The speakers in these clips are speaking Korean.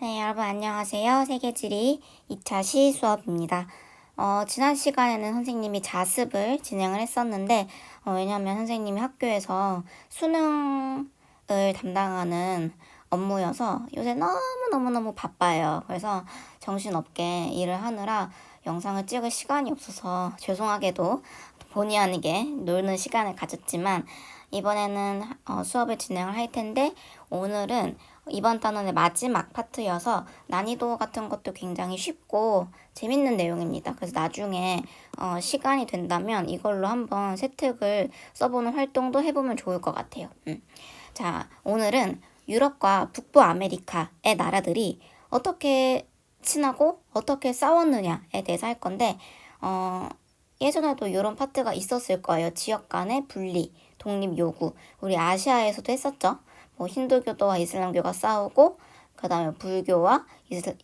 네, 여러분 안녕하세요. 세계지리 2차 시 수업입니다. 지난 시간에는 선생님이 자습을 진행을 했었는데 왜냐하면 선생님이 학교에서 수능을 담당하는 업무여서 요새 너무너무너무 바빠요. 그래서 정신없게 일을 하느라 영상을 찍을 시간이 없어서 죄송하게도 본의 아니게 노는 시간을 가졌지만 이번에는 수업을 진행을 할 텐데 오늘은 이번 단원의 마지막 파트여서 난이도 같은 것도 굉장히 쉽고 재밌는 내용입니다. 그래서 나중에 시간이 된다면 이걸로 한번 세특을 써보는 활동도 해보면 좋을 것 같아요. 자, 오늘은 유럽과 북부 아메리카의 나라들이 어떻게 친하고 어떻게 싸웠느냐에 대해서 할 건데 예전에도 이런 파트가 있었을 거예요. 지역 간의 분리, 독립 요구. 우리 아시아에서도 했었죠. 뭐 힌두교도와 이슬람교가 싸우고 그 다음에 불교와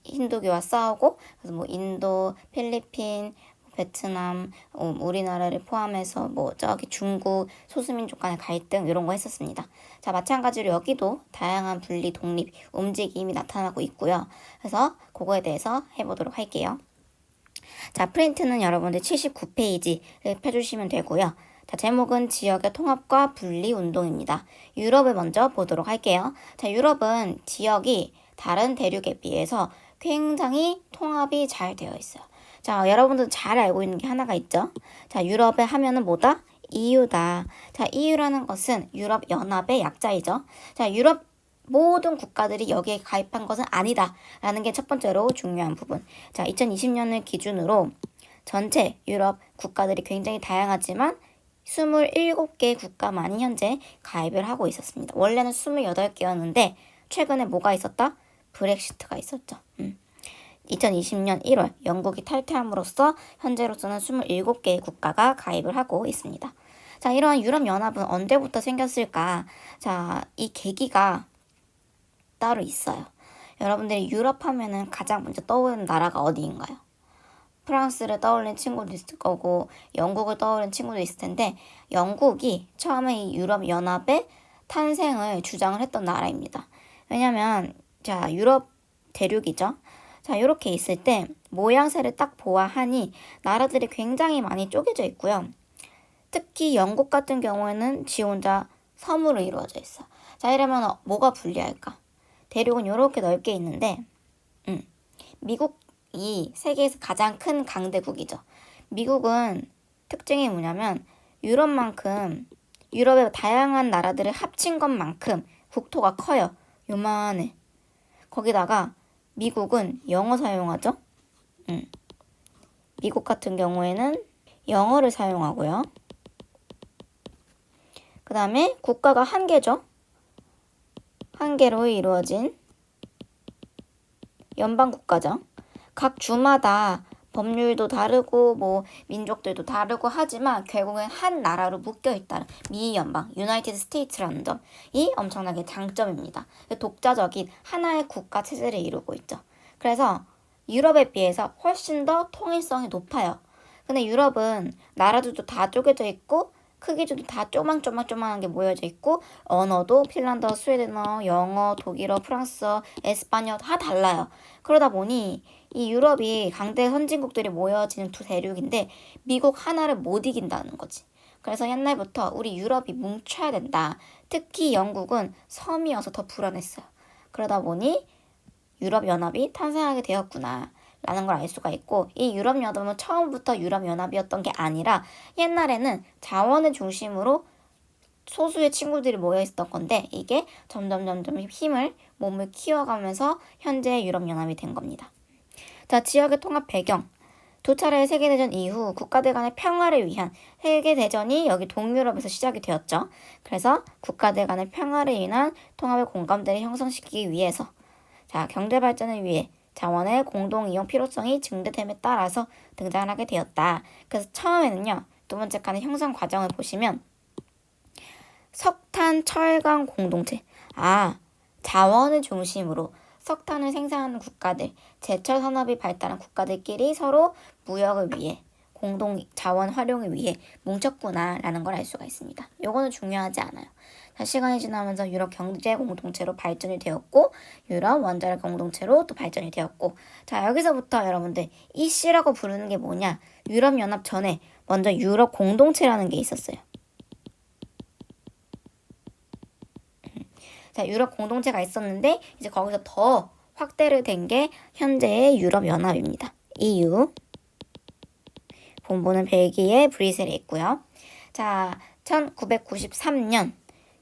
힌두교와 싸우고 그래서 뭐 인도, 필리핀, 베트남, 우리나라를 포함해서 뭐 저기 중국 소수민족 간의 갈등 이런 거 했었습니다. 자, 마찬가지로 여기도 다양한 분리, 독립 움직임이 나타나고 있고요. 그래서 그거에 대해서 해보도록 할게요. 자, 프린트는 여러분들 79페이지를 펴주시면 되고요. 자, 제목은 지역의 통합과 분리 운동입니다. 유럽을 먼저 보도록 할게요. 자, 유럽은 지역이 다른 대륙에 비해서 굉장히 통합이 잘 되어 있어요. 자, 여러분들 잘 알고 있는 게 하나가 있죠. 자, 유럽에 하면은 뭐다? EU다. 자, EU라는 것은 유럽 연합의 약자이죠. 자, 유럽 모든 국가들이 여기에 가입한 것은 아니다라는 게 첫 번째로 중요한 부분. 자, 2020년을 기준으로 전체 유럽 국가들이 굉장히 다양하지만 27개 국가만이 현재 가입을 하고 있었습니다. 원래는 28개였는데 최근에 뭐가 있었다? 브렉시트가 있었죠. 2020년 1월 영국이 탈퇴함으로써 현재로서는 27개의 국가가 가입을 하고 있습니다. 자, 이러한 유럽연합은 언제부터 생겼을까? 자, 이 계기가 따로 있어요. 여러분들이 유럽 하면은 가장 먼저 떠오르는 나라가 어디인가요? 프랑스를 떠올리는 친구도 있을 거고 영국을 떠올리는 친구도 있을 텐데 영국이 처음에 이 유럽연합의 탄생을 주장을 했던 나라입니다. 왜냐면 자, 유럽 대륙이죠. 자, 이렇게 있을 때 모양새를 딱 보아하니 나라들이 굉장히 많이 쪼개져 있고요. 특히 영국 같은 경우에는 지 혼자 섬으로 이루어져 있어. 자, 이러면 뭐가 불리할까? 대륙은 이렇게 넓게 있는데 미국이 세계에서 가장 큰 강대국이죠. 미국은 특징이 뭐냐면 유럽의 다양한 나라들을 합친 것만큼 국토가 커요. 요만해. 거기다가 미국은 영어 사용하죠. 미국 같은 경우에는 영어를 사용하고요. 그 다음에 국가가 한 개죠. 한 개로 이루어진 연방국가죠. 각 주마다 법률도 다르고 뭐 민족들도 다르고 하지만 결국엔 한 나라로 묶여있다는 미연방, 유나이티드 스테이츠라는 점이 엄청나게 장점입니다. 독자적인 하나의 국가 체제를 이루고 있죠. 그래서 유럽에 비해서 훨씬 더 통일성이 높아요. 근데 유럽은 나라들도 다 쪼개져 있고 크기도 다 쪼만쪼만한 게 모여져 있고 언어도 핀란드어, 스웨덴어, 영어, 독일어, 프랑스어, 에스파뇰 다 달라요. 그러다 보니 이 유럽이 강대 선진국들이 모여지는 두 대륙인데 미국 하나를 못 이긴다는 거지. 그래서 옛날부터 우리 유럽이 뭉쳐야 된다. 특히 영국은 섬이어서 더 불안했어요. 그러다 보니 유럽연합이 탄생하게 되었구나. 라는 걸 알 수가 있고 이 유럽연합은 처음부터 유럽연합이었던 게 아니라 옛날에는 자원을 중심으로 소수의 친구들이 모여 있었던 건데 이게 점점 몸을 키워가면서 현재 유럽연합이 된 겁니다. 자, 지역의 통합 배경. 두 차례의 세계대전 이후 국가들 간의 평화를 위한 세계대전이 여기 동유럽에서 시작이 되었죠. 그래서 국가들 간의 평화를 위한 통합의 공감대를 형성시키기 위해서 자, 경제 발전을 위해 자원의 공동 이용 필요성이 증대됨에 따라서 등장하게 되었다. 그래서 처음에는요. 두 번째 칸의 형성 과정을 보시면 석탄, 철강 공동체. 자원을 중심으로 석탄을 생산하는 국가들, 제철 산업이 발달한 국가들끼리 서로 무역을 위해 공동 자원 활용을 위해 뭉쳤구나라는 걸 알 수가 있습니다. 요거는 중요하지 않아요. 시간이 지나면서 유럽 경제 공동체로 발전이 되었고 유럽 원자력 공동체로 또 발전이 되었고 자 여기서부터 여러분들 EC라고 부르는 게 뭐냐 유럽연합 전에 먼저 유럽 공동체라는 게 있었어요. 자 유럽 공동체가 있었는데 이제 거기서 더 확대를 된 게 현재의 유럽연합입니다. EU 본부는 벨기에 브뤼셀에 있고요. 자 1993년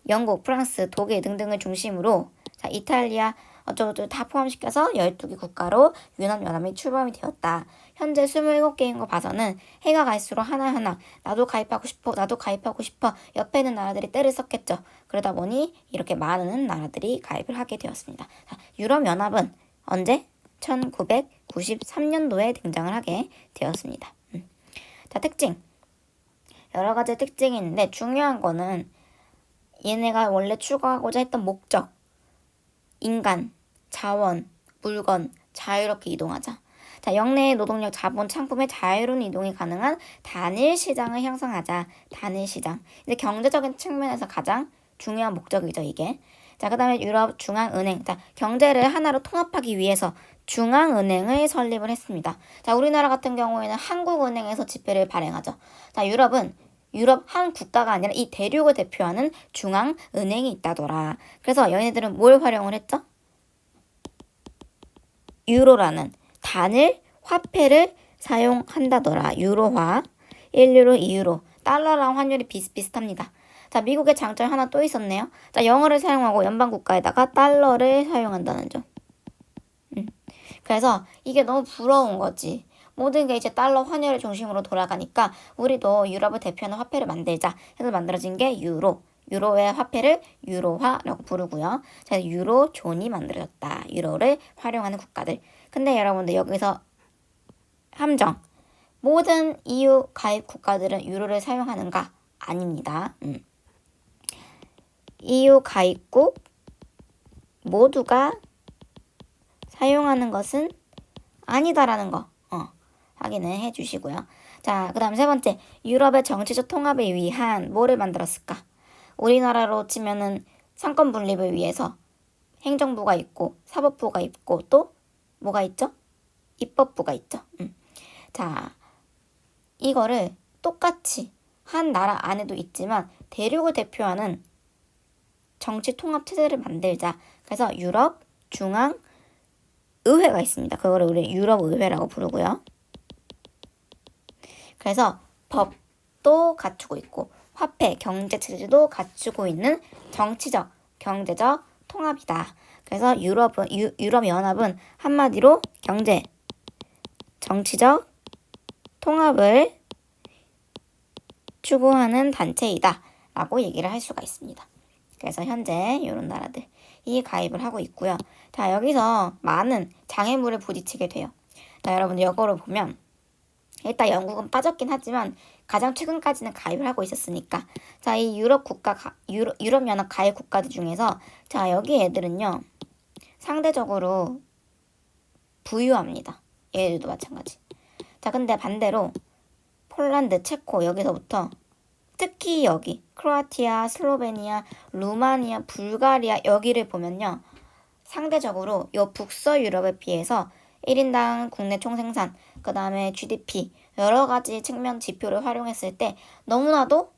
영국, 프랑스, 독일 등등을 중심으로 자, 이탈리아 어쩌고저쩌고 다 포함시켜서 12개 국가로 유럽연합이 출범이 되었다. 현재 27개인 거 봐서는 해가 갈수록 하나하나 나도 가입하고 싶어 옆에 있는 나라들이 떼를 썼겠죠. 그러다 보니 이렇게 많은 나라들이 가입을 하게 되었습니다. 자, 유럽연합은 언제? 1993년도에 등장을 하게 되었습니다. 자, 특징. 여러 가지 특징이 있는데 중요한 거는 얘네가 원래 추구하고자 했던 목적, 인간, 자원, 물건, 자유롭게 이동하자. 자, 영내의 노동력, 자본, 상품의 자유로운 이동이 가능한 단일 시장을 형성하자. 단일 시장. 이제 경제적인 측면에서 가장 중요한 목적이죠, 이게. 자, 그 다음에 유럽 중앙은행. 자, 경제를 하나로 통합하기 위해서 중앙은행을 설립을 했습니다. 자, 우리나라 같은 경우에는 한국은행에서 지폐를 발행하죠. 자, 유럽은 유럽 한 국가가 아니라 이 대륙을 대표하는 중앙은행이 있다더라. 그래서 얘네들은 뭘 활용을 했죠? 유로라는 단일 화폐를 사용한다더라. 유로화, 1유로, 2유로, 달러랑 환율이 비슷비슷합니다. 자, 미국의 장점이 하나 또 있었네요. 자, 영어를 사용하고 연방국가에다가 달러를 사용한다는 점. 그래서 이게 너무 부러운 거지. 모든 게 이제 달러 환율을 중심으로 돌아가니까 우리도 유럽을 대표하는 화폐를 만들자 해서 만들어진 게 유로. 유로의 화폐를 유로화라고 부르고요. 자, 유로존이 만들어졌다. 유로를 활용하는 국가들. 근데 여러분들 여기서 함정. 모든 EU 가입 국가들은 유로를 사용하는가? 아닙니다. EU 가입국 모두가 사용하는 것은 아니다라는 거 확인을 해주시고요. 자, 그 다음 세 번째, 유럽의 정치적 통합을 위한 뭐를 만들었을까? 우리나라로 치면은 상권 분립을 위해서 행정부가 있고 사법부가 있고 또 뭐가 있죠? 입법부가 있죠. 자, 이거를 똑같이 한 나라 안에도 있지만 대륙을 대표하는 정치 통합 체제를 만들자. 그래서 유럽 중앙 의회가 있습니다. 그거를 우리 유럽 의회라고 부르고요. 그래서 법도 갖추고 있고 화폐, 경제 체제도 갖추고 있는 정치적, 경제적 통합이다. 그래서 유럽연합은 한마디로 경제, 정치적 통합을 추구하는 단체이다 라고 얘기를 할 수가 있습니다. 그래서 현재 이런 나라들이 가입을 하고 있고요. 자, 여기서 많은 장애물에 부딪히게 돼요. 자, 여러분들 이거를 보면 일단 영국은 빠졌긴 하지만 가장 최근까지는 가입을 하고 있었으니까 자, 이 유럽연합 가입 국가들 중에서 자, 여기 애들은요 상대적으로 부유합니다. 얘들도 마찬가지. 자, 근데 반대로 폴란드, 체코 여기서부터 특히 여기 크로아티아, 슬로베니아, 루마니아, 불가리아 여기를 보면요 상대적으로 요 북서 유럽에 비해서 1인당 국내 총생산, 그 다음에 GDP 여러 가지 측면 지표를 활용했을 때 너무나도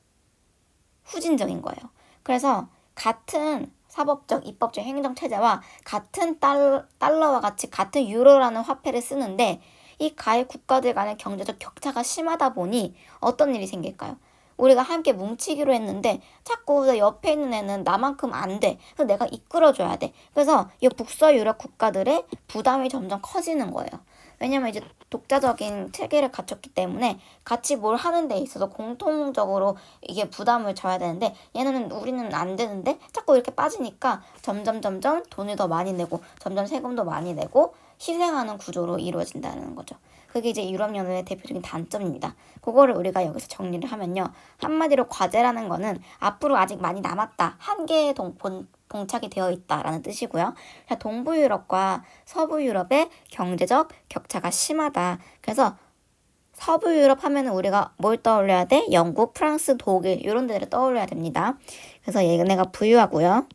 후진적인 거예요. 그래서 같은 사법적, 입법적 행정체제와 같은 달러와 같이 같은 유로라는 화폐를 쓰는데 이 가입 국가들 간의 경제적 격차가 심하다 보니 어떤 일이 생길까요? 우리가 함께 뭉치기로 했는데 자꾸 옆에 있는 애는 나만큼 안 돼. 그래서 내가 이끌어줘야 돼. 그래서 이 북서 유럽 국가들의 부담이 점점 커지는 거예요. 왜냐면 이제 독자적인 체계를 갖췄기 때문에 같이 뭘 하는 데 있어서 공통적으로 이게 부담을 져야 되는데 얘는 우리는 안 되는데 자꾸 이렇게 빠지니까 점점 돈을 더 많이 내고 점점 세금도 많이 내고 희생하는 구조로 이루어진다는 거죠. 그게 이제 유럽연합의 대표적인 단점입니다. 그거를 우리가 여기서 정리를 하면요. 한마디로 과제라는 거는 앞으로 아직 많이 남았다. 한계에 봉착이 되어 있다라는 뜻이고요. 동부 유럽과 서부 유럽의 경제적 격차가 심하다. 그래서 서부 유럽 하면은 우리가 뭘 떠올려야 돼? 영국, 프랑스, 독일 이런 데를 떠올려야 됩니다. 그래서 얘네가 부유하고요.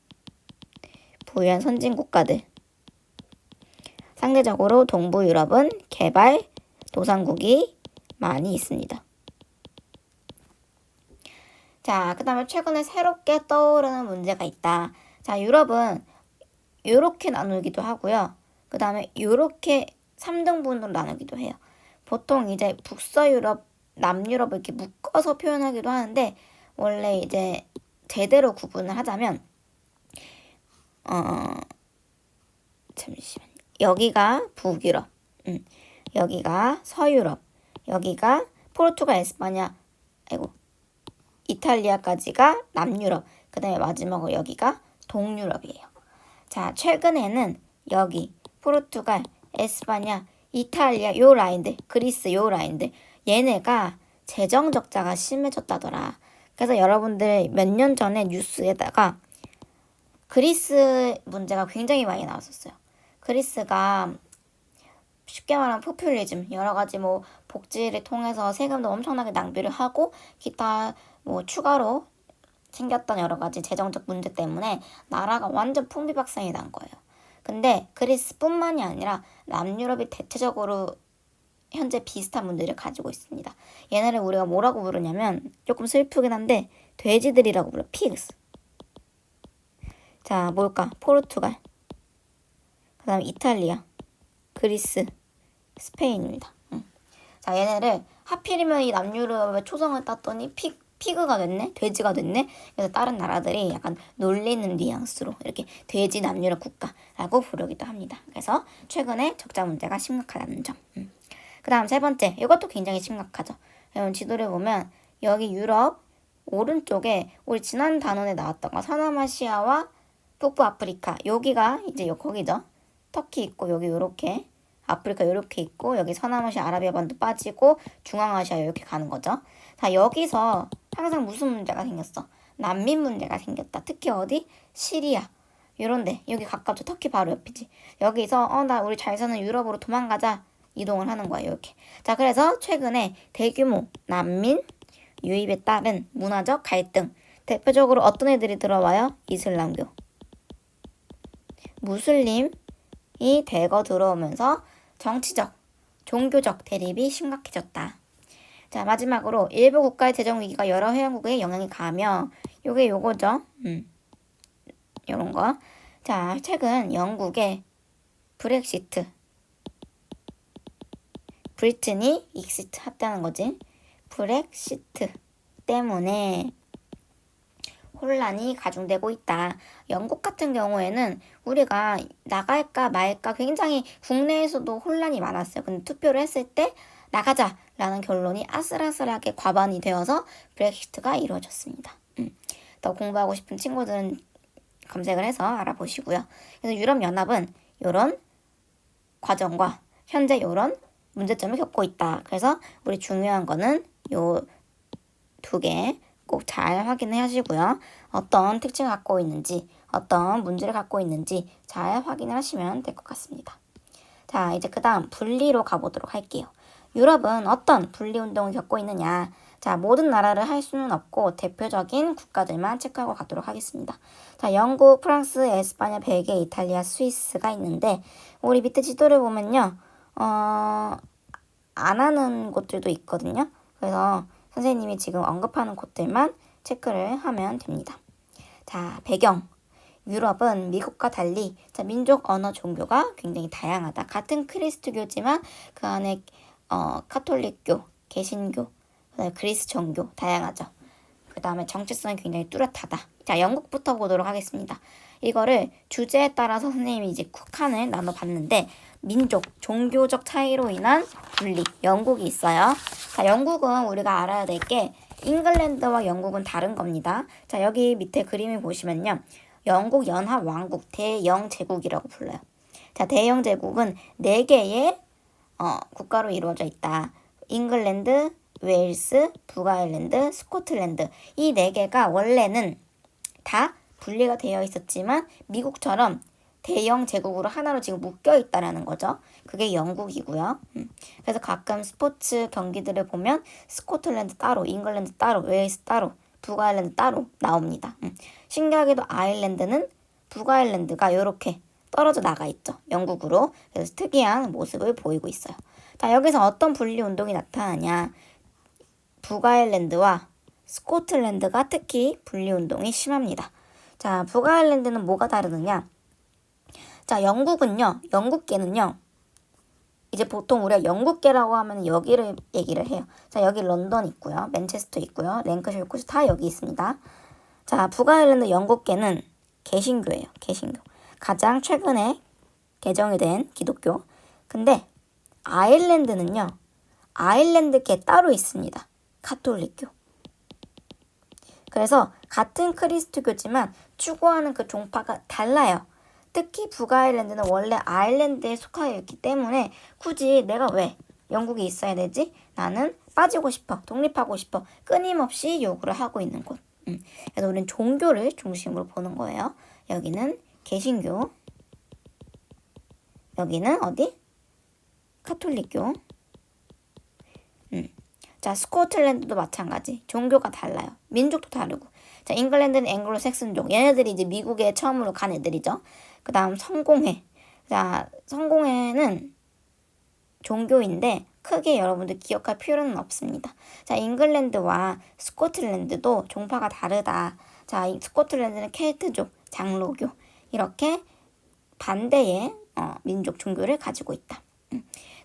부유한 선진 국가들. 상대적으로 동부 유럽은 개발 도상국이 많이 있습니다. 자, 그 다음에 최근에 새롭게 떠오르는 문제가 있다. 자, 유럽은 요렇게 나누기도 하고요. 그 다음에 요렇게 3등분으로 나누기도 해요. 보통 이제 북서유럽, 남유럽을 이렇게 묶어서 표현하기도 하는데 원래 이제 제대로 구분을 하자면 잠시만요. 여기가 북유럽, 여기가 서유럽, 여기가 포르투갈, 에스파냐, 이탈리아까지가 남유럽, 그 다음에 마지막으로 여기가 동유럽이에요. 자, 최근에는 여기 포르투갈, 에스파냐, 이탈리아 요 라인들, 그리스 요 라인들 얘네가 재정 적자가 심해졌다더라. 그래서 여러분들 몇 년 전에 뉴스에다가 그리스 문제가 굉장히 많이 나왔었어요. 그리스가 쉽게 말하면 포퓰리즘, 여러 가지 뭐 복지를 통해서 세금도 엄청나게 낭비를 하고 기타 뭐 추가로 생겼던 여러 가지 재정적 문제 때문에 나라가 완전 풍비박산이 난 거예요. 근데 그리스뿐만이 아니라 남유럽이 대체적으로 현재 비슷한 문제를 가지고 있습니다. 얘네를 우리가 뭐라고 부르냐면 조금 슬프긴 한데 돼지들이라고 불러. 피그스. 자, 뭘까? 포르투갈, 그 다음에 이탈리아, 그리스, 스페인입니다. 자, 얘네를 하필이면 이 남유럽의 초성을 땄더니 피그가 됐네? 돼지가 됐네? 그래서 다른 나라들이 약간 놀리는 뉘앙스로 이렇게 돼지 남유럽 국가라고 부르기도 합니다. 그래서 최근에 적자 문제가 심각하다는 점. 그 다음 세 번째, 이것도 굉장히 심각하죠. 여러분 지도를 보면 여기 유럽 오른쪽에 우리 지난 단원에 나왔던 거 서남아시아와 북부 아프리카, 여기가 이제 거기죠. 터키 있고 여기 요렇게 아프리카 이렇게 있고 여기 서남아시아 아라비아 반도 빠지고 중앙아시아 이렇게 가는 거죠. 자, 여기서 항상 무슨 문제가 생겼어? 난민 문제가 생겼다. 특히 어디? 시리아 이런데 여기 가깝죠. 터키 바로 옆이지. 여기서 나 우리 잘 사는 유럽으로 도망가자 이동을 하는 거예요. 이렇게. 자, 그래서 최근에 대규모 난민 유입에 따른 문화적 갈등, 대표적으로 어떤 애들이 들어와요? 이슬람교, 무슬림이 대거 들어오면서 정치적, 종교적 대립이 심각해졌다. 자, 마지막으로 일부 국가의 재정 위기가 여러 회원국에 영향이 가며 요게 요거죠. 요런 거. 자, 최근 영국의 브렉시트, 브리튼이 익시트 했다는 거지. 브렉시트 때문에 혼란이 가중되고 있다. 영국 같은 경우에는 우리가 나갈까 말까 굉장히 국내에서도 혼란이 많았어요. 근데 투표를 했을 때 나가자라는 결론이 아슬아슬하게 과반이 되어서 브렉시트가 이루어졌습니다. 더 공부하고 싶은 친구들은 검색을 해서 알아보시고요. 그래서 유럽연합은 이런 과정과 현재 이런 문제점을 겪고 있다. 그래서 우리 중요한 거는 요 두 개 꼭 잘 확인해 하시고요. 어떤 특징을 갖고 있는지, 어떤 문제를 갖고 있는지 잘 확인을 하시면 될 것 같습니다. 자, 이제 그 다음 분리로 가보도록 할게요. 유럽은 어떤 분리운동을 겪고 있느냐. 자, 모든 나라를 할 수는 없고 대표적인 국가들만 체크하고 가도록 하겠습니다. 자, 영국, 프랑스, 에스파냐, 벨기에, 이탈리아, 스위스가 있는데 우리 밑에 지도를 보면요. 안 하는 곳들도 있거든요. 그래서 선생님이 지금 언급하는 곳들만 체크를 하면 됩니다. 자, 배경. 유럽은 미국과 달리 민족, 언어, 종교가 굉장히 다양하다. 같은 크리스트교지만 그 안에 카톨릭교, 개신교, 그리스 정교 다양하죠. 그 다음에 정체성이 굉장히 뚜렷하다. 자, 영국부터 보도록 하겠습니다. 이거를 주제에 따라서 선생님이 이제 국한을 나눠봤는데 민족, 종교적 차이로 인한 분리, 영국이 있어요. 자, 영국은 우리가 알아야 될 게 잉글랜드와 영국은 다른 겁니다. 자, 여기 밑에 그림을 보시면요. 영국 연합 왕국 대영제국이라고 불러요. 자, 대영제국은 4개의 국가로 이루어져 있다. 잉글랜드, 웨일스, 북아일랜드, 스코틀랜드 이 4개가 원래는 다 분리가 되어 있었지만 미국처럼 대영 제국으로 하나로 지금 묶여 있다라는 거죠. 그게 영국이고요. 그래서 가끔 스포츠 경기들을 보면 스코틀랜드 따로, 잉글랜드 따로, 웨일스 따로, 북아일랜드 따로 나옵니다. 신기하게도 아일랜드는 북아일랜드가 이렇게 떨어져 나가 있죠. 영국으로. 그래서 특이한 모습을 보이고 있어요. 자, 여기서 어떤 분리운동이 나타나냐. 북아일랜드와 스코틀랜드가 특히 분리운동이 심합니다. 자, 북아일랜드는 뭐가 다르느냐. 자, 영국계는요. 이제 보통 우리가 영국계라고 하면 여기를 얘기를 해요. 자, 여기 런던 있고요. 맨체스터 있고요. 랭크셔 있고 다 여기 있습니다. 자, 북아일랜드 영국계는 개신교예요. 개신교. 가장 최근에 개정이 된 기독교. 근데 아일랜드는요. 아일랜드계 따로 있습니다. 가톨릭교. 그래서 같은 그리스도교지만 추구하는 그 종파가 달라요. 특히 북아일랜드는 원래 아일랜드에 속하여 있기 때문에 굳이 내가 왜 영국에 있어야 되지? 나는 빠지고 싶어. 독립하고 싶어. 끊임없이 요구를 하고 있는 곳. 그래서 우리는 종교를 중심으로 보는 거예요. 여기는 개신교. 여기는 어디? 가톨릭교. 자, 스코틀랜드도 마찬가지. 종교가 달라요. 민족도 다르고. 자, 잉글랜드는 앵글로색슨족. 얘네들이 이제 미국에 처음으로 간 애들이죠. 그 다음 성공회. 자, 성공회는 종교인데 크게 여러분들 기억할 필요는 없습니다. 자, 잉글랜드와 스코틀랜드도 종파가 다르다. 자, 스코틀랜드는 켈트족, 장로교. 이렇게 반대의 민족 종교를 가지고 있다.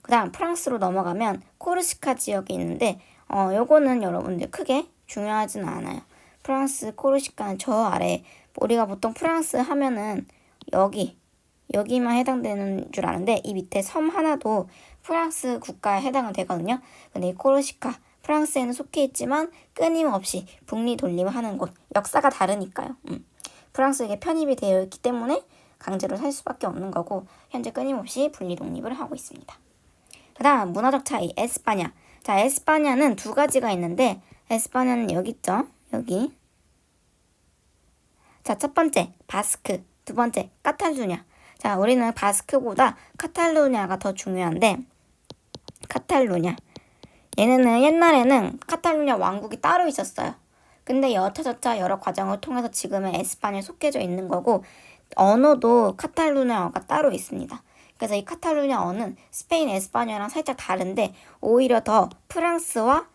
그 다음 프랑스로 넘어가면 코르시카 지역이 있는데 요거는 여러분들 크게 중요하지는 않아요. 프랑스 코르시카는 저 아래 우리가 보통 프랑스 하면은 여기만 해당되는 줄 아는데 이 밑에 섬 하나도 프랑스 국가에 해당은 되거든요. 근데 이 코르시카 프랑스에는 속해 있지만 끊임없이 분리 독립하는 곳. 역사가 다르니까요. 프랑스에게 편입이 되어 있기 때문에 강제로 살 수밖에 없는 거고 현재 끊임없이 분리 독립을 하고 있습니다. 그 다음 문화적 차이 에스파냐. 자, 에스파냐는 두 가지가 있는데 에스파냐는 여기 있죠. 여기. 자, 첫 번째 바스크, 두 번째 카탈루냐. 자, 우리는 바스크보다 카탈루냐가 더 중요한데 카탈루냐. 얘네는 옛날에는 카탈루냐 왕국이 따로 있었어요. 근데 여차저차 여러 과정을 통해서 지금은 에스파냐에 속해져 있는 거고 언어도 카탈루냐어가 따로 있습니다. 그래서 이 카탈루냐어는 스페인 에스파냐랑 살짝 다른데 오히려 더 프랑스와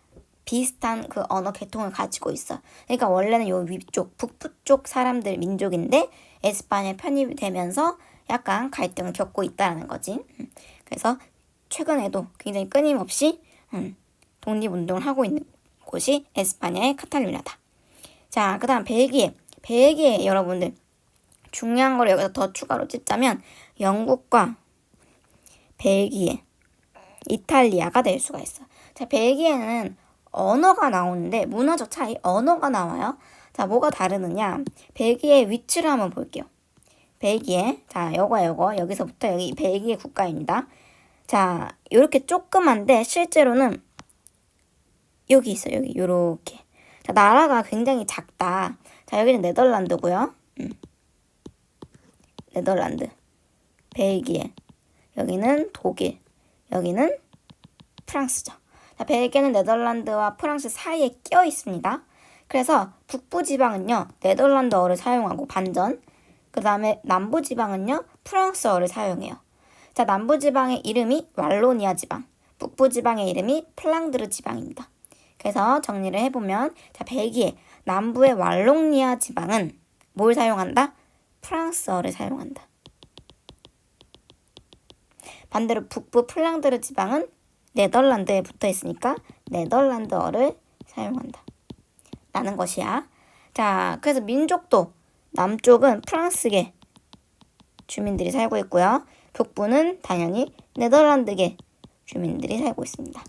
비슷한 그 언어 계통을 가지고 있어. 그러니까 원래는 요 위쪽, 북부 쪽 사람들 민족인데 에스파냐에 편입이 되면서 약간 갈등을 겪고 있다는 거지. 그래서 최근에도 굉장히 끊임없이 독립운동을 하고 있는 곳이 에스파냐의 카탈루냐다. 자, 그 다음 벨기에. 벨기에 여러분들 중요한 걸 여기서 더 추가로 찝자면 영국과 벨기에, 이탈리아가 될 수가 있어. 자, 벨기에는 언어가 나오는데 문화적 차이, 언어가 나와요. 자, 뭐가 다르느냐? 벨기에의 위치를 한번 볼게요. 벨기에, 자, 요거 여기서부터 여기 벨기에 국가입니다. 자, 요렇게 조그만데 실제로는 여기 있어요. 여기 요렇게. 자, 나라가 굉장히 작다. 자, 여기는 네덜란드고요. 네덜란드, 벨기에, 여기는 독일, 여기는 프랑스죠. 자, 벨기에는 네덜란드와 프랑스 사이에 끼어 있습니다. 그래서 북부 지방은요 네덜란드어를 사용하고 반전. 그 다음에 남부 지방은요 프랑스어를 사용해요. 자, 남부 지방의 이름이 왈로니아 지방, 북부 지방의 이름이 플랑드르 지방입니다. 그래서 정리를 해보면 자, 벨기에 남부의 왈로니아 지방은 뭘 사용한다? 프랑스어를 사용한다. 반대로 북부 플랑드르 지방은 네덜란드에 붙어 있으니까 네덜란드어를 사용한다. 라는 것이야. 자, 그래서 민족도 남쪽은 프랑스계 주민들이 살고 있고요. 북부는 당연히 네덜란드계 주민들이 살고 있습니다.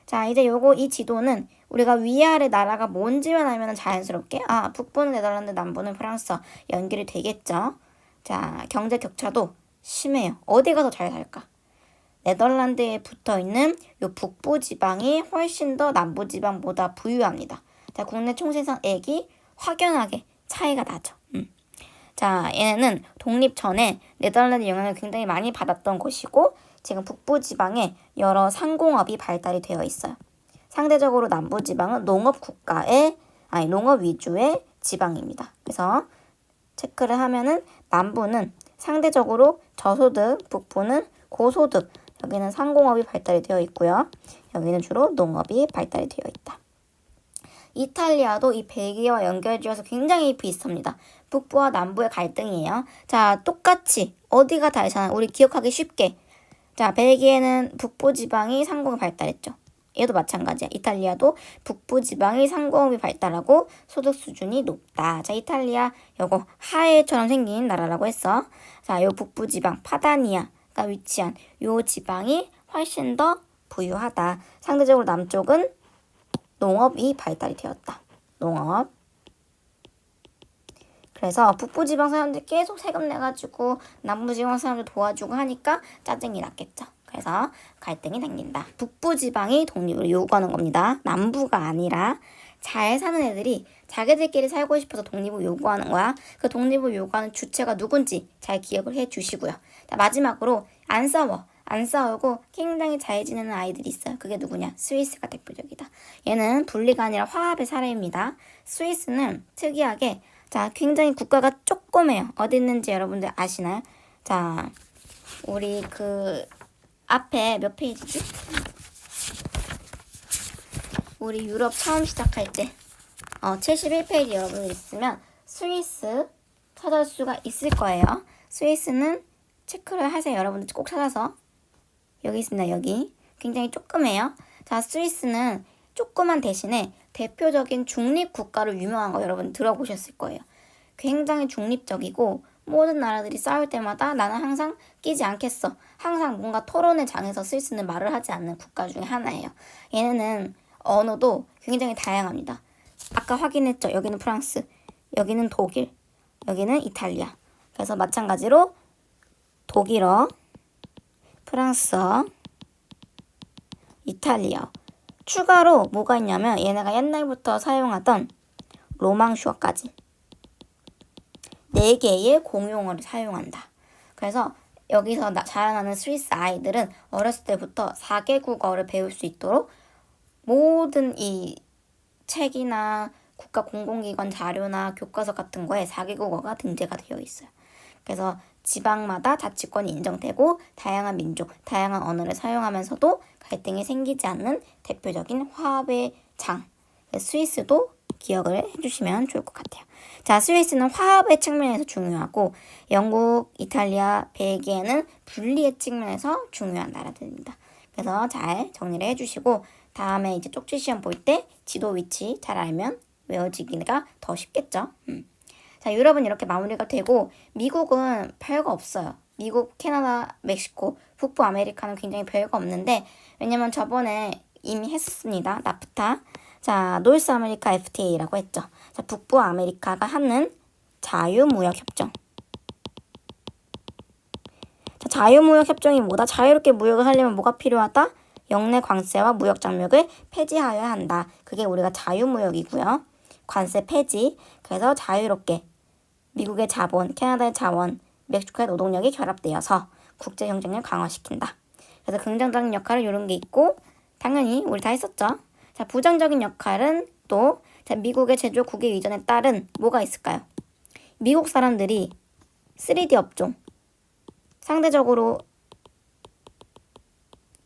자, 이제 이 지도는 우리가 위아래 나라가 뭔지만 알면 자연스럽게 북부는 네덜란드, 남부는 프랑스어 연결이 되겠죠. 자, 경제 격차도 심해요. 어디가 더 잘 살까? 네덜란드에 붙어있는 요 북부 지방이 훨씬 더 남부 지방보다 부유합니다. 자, 국내 총생산액이 확연하게 차이가 나죠. 자, 얘네는 독립 전에 네덜란드 영향을 굉장히 많이 받았던 곳이고 지금 북부 지방에 여러 상공업이 발달이 되어 있어요. 상대적으로 남부 지방은 농업 위주의 지방입니다. 그래서 체크를 하면은 남부는 상대적으로 저소득, 북부는 고소득, 여기는 상공업이 발달이 되어 있고요. 여기는 주로 농업이 발달이 되어 있다. 이탈리아도 이 벨기에와 연결지어서 굉장히 비슷합니다. 북부와 남부의 갈등이에요. 자, 똑같이 어디가 다르잖아요. 우리 기억하기 쉽게. 자, 벨기에는 북부 지방이 상공업이 발달했죠. 얘도 마찬가지야. 이탈리아도 북부 지방이 상공업이 발달하고 소득 수준이 높다. 자, 이탈리아 요거 하엘처럼 생긴 나라라고 했어. 자, 요 북부 지방 파다니아가 위치한 요 지방이 훨씬 더 부유하다. 상대적으로 남쪽은 농업이 발달이 되었다. 농업. 그래서 북부지방 사람들 계속 세금 내가지고 남부지방 사람들 도와주고 하니까 짜증이 났겠죠. 그래서 갈등이 생긴다. 북부지방이 독립을 요구하는 겁니다. 남부가 아니라 잘 사는 애들이 자기들끼리 살고 싶어서 독립을 요구하는 거야. 그 독립을 요구하는 주체가 누군지 잘 기억을 해주시고요. 자, 마지막으로 안 싸우고 굉장히 잘 지내는 아이들이 있어요. 그게 누구냐? 스위스가 대표적이다. 얘는 분리가 아니라 화합의 사례입니다. 스위스는 특이하게 자, 굉장히 국가가 조그매요. 어디 있는지 여러분들 아시나요? 자, 우리 그 앞에 몇 페이지지? 우리 유럽 처음 시작할 때 71페이지 여러분들 있으면 스위스 찾을 수가 있을 거예요. 스위스는 체크를 하세요. 여러분들 꼭 찾아서. 여기 있습니다. 여기. 굉장히 조그매요. 자, 스위스는 조그만 대신에 대표적인 중립국가로 유명한 거 여러분 들어보셨을 거예요. 굉장히 중립적이고 모든 나라들이 싸울 때마다 나는 항상 끼지 않겠어. 항상 뭔가 토론의 장에서 스위스는 말을 하지 않는 국가 중에 하나예요. 얘네는 언어도 굉장히 다양합니다. 아까 확인했죠? 여기는 프랑스, 여기는 독일, 여기는 이탈리아. 그래서 마찬가지로 독일어, 프랑스어, 이탈리아. 추가로 뭐가 있냐면 얘네가 옛날부터 사용하던 로망슈어까지 4개의 공용어를 사용한다. 그래서 여기서 자라나는 스위스 아이들은 어렸을 때부터 4개국어를 배울 수 있도록 모든 이 책이나 국가 공공기관 자료나 교과서 같은 거에 4개국어가 등재가 되어 있어요. 그래서 지방마다 자치권이 인정되고 다양한 민족, 다양한 언어를 사용하면서도 갈등이 생기지 않는 대표적인 화합의 장. 스위스도 기억을 해주시면 좋을 것 같아요. 자, 스위스는 화합의 측면에서 중요하고 영국, 이탈리아, 벨기에는 분리의 측면에서 중요한 나라들입니다. 그래서 잘 정리를 해주시고 다음에 이제 쪽지 시험 볼 때 지도 위치 잘 알면 외워지기가 더 쉽겠죠. 자, 유럽은 이렇게 마무리가 되고 미국은 별거 없어요. 미국, 캐나다, 멕시코, 북부 아메리카는 굉장히 별거 없는데 왜냐면 저번에 이미 했었습니다. 나프타. 자, 노스 아메리카 FTA라고 했죠. 자, 북부 아메리카가 하는 자유무역협정. 자, 자유무역협정이 뭐다? 자유롭게 무역을 하려면 뭐가 필요하다? 역내 관세와 무역 장벽을 폐지하여야 한다. 그게 우리가 자유무역이고요. 관세 폐지. 그래서 자유롭게 미국의 자본, 캐나다의 자원, 멕시코의 노동력이 결합되어서 국제 경쟁력을 강화시킨다. 그래서 긍정적인 역할은 이런 게 있고 당연히 우리 다 했었죠. 자, 부정적인 역할은 또 자, 미국의 제조업 국외 이전에 따른 뭐가 있을까요? 미국 사람들이 3D 업종 상대적으로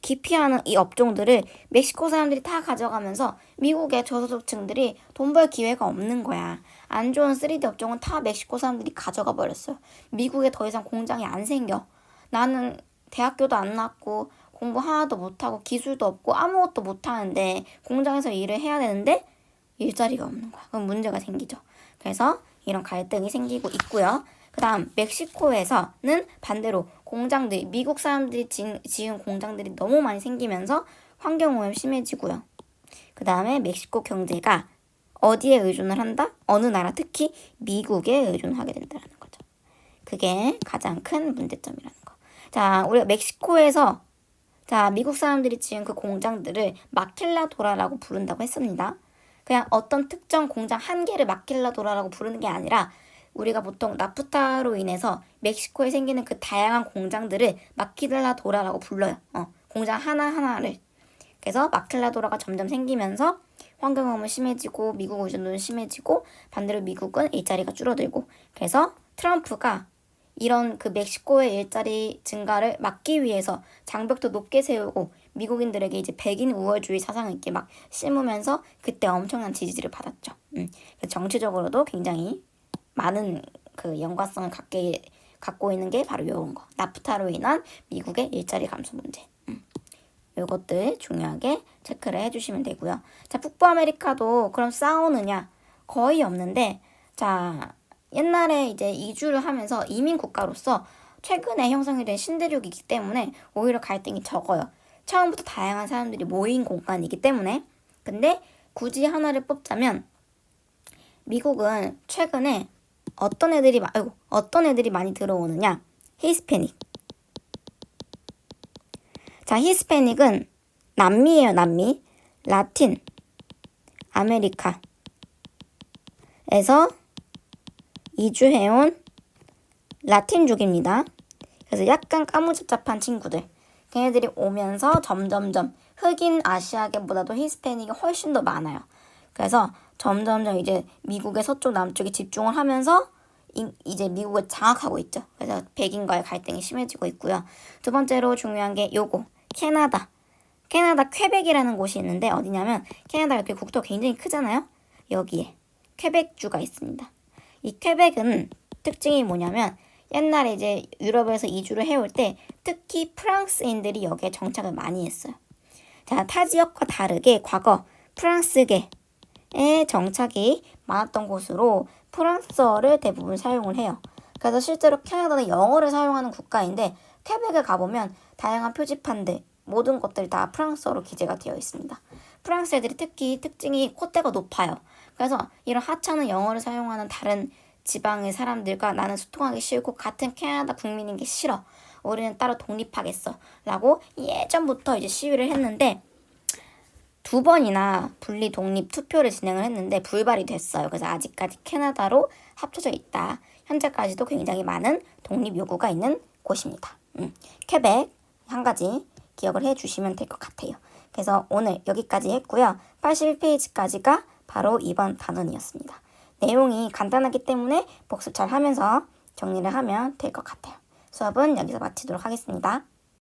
기피하는 이 업종들을 멕시코 사람들이 다 가져가면서 미국의 저소득층들이 돈 벌 기회가 없는 거야. 안 좋은 3D 업종은 다 멕시코 사람들이 가져가 버렸어요. 미국에 더 이상 공장이 안 생겨. 나는 대학교도 안 나왔고 공부 하나도 못하고 기술도 없고 아무것도 못하는데 공장에서 일을 해야 되는데 일자리가 없는 거야. 그럼 문제가 생기죠. 그래서 이런 갈등이 생기고 있고요. 그 다음 멕시코에서는 반대로 공장들이 미국 사람들이 지은 공장들이 너무 많이 생기면서 환경오염 심해지고요. 그 다음에 멕시코 경제가 어디에 의존을 한다? 어느 나라 특히 미국에 의존하게 된다는 거죠. 그게 가장 큰 문제점이라는 거. 자, 우리가 멕시코에서 자, 미국 사람들이 지은 그 공장들을 마킬라도라라고 부른다고 했습니다. 그냥 어떤 특정 공장 한 개를 마킬라도라라고 부르는 게 아니라 우리가 보통 나프타로 인해서 멕시코에 생기는 그 다양한 공장들을 마퀴라도라라고 불러요. 공장 하나하나를. 그래서 마퀴라도라가 점점 생기면서 환경오염은 심해지고 미국 의존도는 심해지고 반대로 미국은 일자리가 줄어들고 그래서 트럼프가 이런 그 멕시코의 일자리 증가를 막기 위해서 장벽도 높게 세우고 미국인들에게 이제 백인 우월주의 사상을 이렇게 막 심으면서 그때 엄청난 지지를 받았죠. 정치적으로도 굉장히 많은 그 연관성을 갖고 있는 게 바로 이런 거. 나프타로 인한 미국의 일자리 감소 문제. 요것들 중요하게 체크를 해주시면 되고요. 자, 북부아메리카도 그럼 싸우느냐? 거의 없는데, 자, 옛날에 이제 이주를 하면서 이민 국가로서 최근에 형성이 된 신대륙이기 때문에 오히려 갈등이 적어요. 처음부터 다양한 사람들이 모인 공간이기 때문에. 근데 굳이 하나를 뽑자면 미국은 최근에 어떤 애들이 많이 들어오느냐? 히스패닉. 자, 히스패닉은 남미예요, 남미. 라틴 아메리카에서 이주해온 라틴족입니다. 그래서 약간 까무잡잡한 친구들. 걔네들이 오면서 점점점 흑인 아시아계보다도 히스패닉이 훨씬 더 많아요. 그래서 점점점 이제 미국의 서쪽 남쪽에 집중을 하면서 이제 미국을 장악하고 있죠. 그래서 백인과의 갈등이 심해지고 있고요. 두 번째로 중요한 게 요거 캐나다 퀘벡이라는 곳이 있는데 어디냐면 캐나다가 이렇게 국토가 굉장히 크잖아요. 여기에 퀘벡주가 있습니다. 이 퀘벡은 특징이 뭐냐면 옛날에 이제 유럽에서 이주를 해올 때 특히 프랑스인들이 여기에 정착을 많이 했어요. 자, 타 지역과 다르게 과거 프랑스계의 정착이 많았던 곳으로 프랑스어를 대부분 사용을 해요. 그래서 실제로 캐나다는 영어를 사용하는 국가인데 퀘벡에 가보면 다양한 표지판들 모든 것들이 다 프랑스어로 기재가 되어 있습니다. 프랑스 애들이 특히 특징이 콧대가 높아요. 그래서 이런 하찮은 영어를 사용하는 다른 지방의 사람들과 나는 소통하기 싫고 같은 캐나다 국민인 게 싫어. 우리는 따로 독립하겠어. 라고 예전부터 이제 시위를 했는데 2번이나 분리 독립 투표를 진행을 했는데 불발이 됐어요. 그래서 아직까지 캐나다로 합쳐져 있다. 현재까지도 굉장히 많은 독립 요구가 있는 곳입니다. 퀘벡 한 가지 기억을 해주시면 될 것 같아요. 그래서 오늘 여기까지 했고요. 81페이지까지가 바로 이번 단원이었습니다. 내용이 간단하기 때문에 복습 잘 하면서 정리를 하면 될 것 같아요. 수업은 여기서 마치도록 하겠습니다.